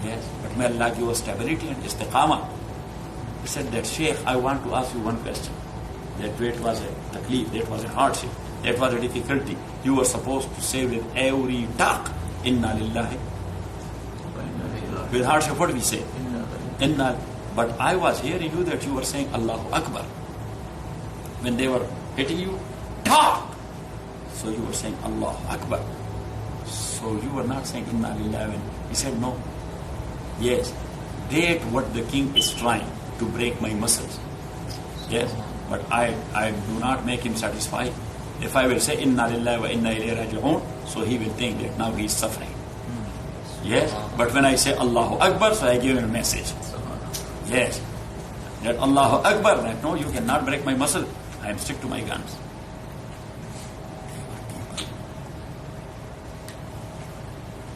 Yes, but may Allah give us stability and istiqamah. He said that, Sheikh, I want to ask you one question. That it was a taklif, that was a hardship, that was a difficulty. You were supposed to say with every talk, Inna lillahi. With hardship, what do we say? Inna. But I was hearing you that you were saying Allahu Akbar. When they were hitting you, talk. So you were saying Allahu Akbar. So you were not saying Inna lillahi. He said, no. Yes, that what the king is trying to break my muscles. Yes, but I do not make him satisfied. If I will say Inna lillahi wa inna ilayhi raji'un, so he will think that now he is suffering. Yes, but when I say Allahu Akbar, so I give him a message. Yes, that Allahu Akbar, that no, you cannot break my muscle. I am stick to my guns.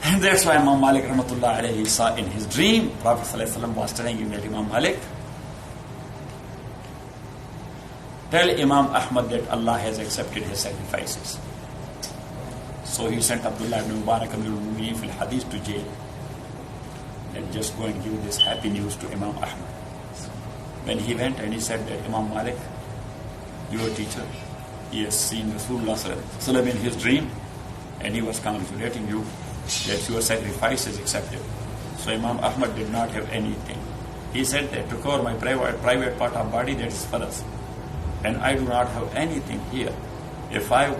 And that's why Imam Malik rahmatullah alayhi saw in his dream, Prophet sallallahu alaihi wasallam was telling him that Imam Malik, tell Imam Ahmad that Allah has accepted his sacrifices. So he sent Abdullah ibn Mubarak Amirul Mu'mineen fil Hadith to jail. And just go and give this happy news to Imam Ahmad. When he went and he said that Imam Malik, your teacher, he has seen Rasulullah sallallahu alaihi wasallam in his dream, and he was congratulating you that your sacrifice is accepted. So Imam Ahmad did not have anything. He said that to cover my private part of body, that is for us. And I do not have anything here. If I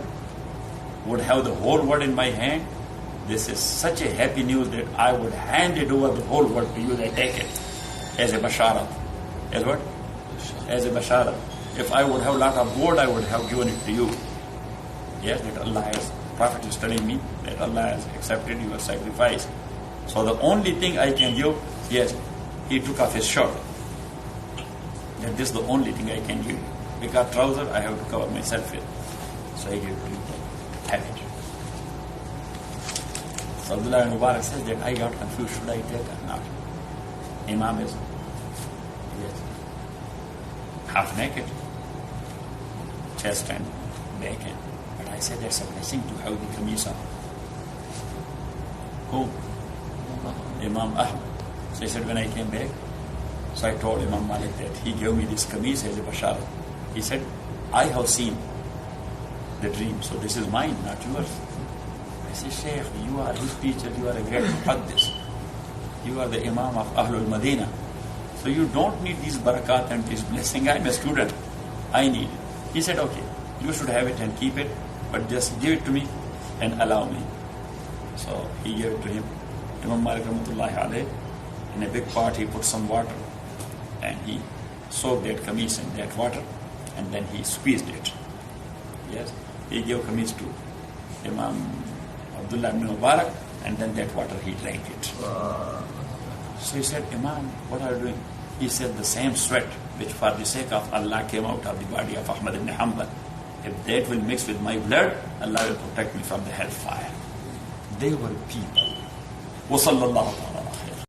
would have the whole world in my hand, this is such a happy news that I would hand it over the whole world to you. That take it as a basharat. As what? As a basharat. If I would have a lot of gold, I would have given it to you. Yes, that Allah has, Prophet is telling me that Allah has accepted your sacrifice. So the only thing I can give, yes, he took off his shirt. That this is the only thing I can give you. Because trouser, I have to cover myself with. So I give it to you. Have it. So Abdullah ibn Mubarak says that I got confused. Should I take or not? Imam is, yes, half naked, chest and back end. But I said that's a blessing to have the kameez on. Who? Imam Ahmad. So he said when I came back, so I told Imam Malik that he gave me this kameez as a basharat. He said, I have seen the dream, so this is mine, not yours. I said, Shaykh, you are his teacher, you are a great muhaddis. You are the Imam of Ahlul Madinah. So you don't need these barakat and this blessing. I'm a student. I need it. He said, okay, you should have it and keep it, but just give it to me and allow me. So he gave it to him. Imam Malik rahmatullahi alayhi, in a big pot he put some water and he soaked that kameez in that water and then he squeezed it. Yes, he gave kameez to Imam Abdullah ibn Mubarak and then that water he drank it. So he said, Imam, what are you doing? He said, the same sweat which for the sake of Allah came out of the body of Ahmad ibn Hambal, if that will mix with my blood, Allah will protect me from the hellfire. They were people. وصلى الله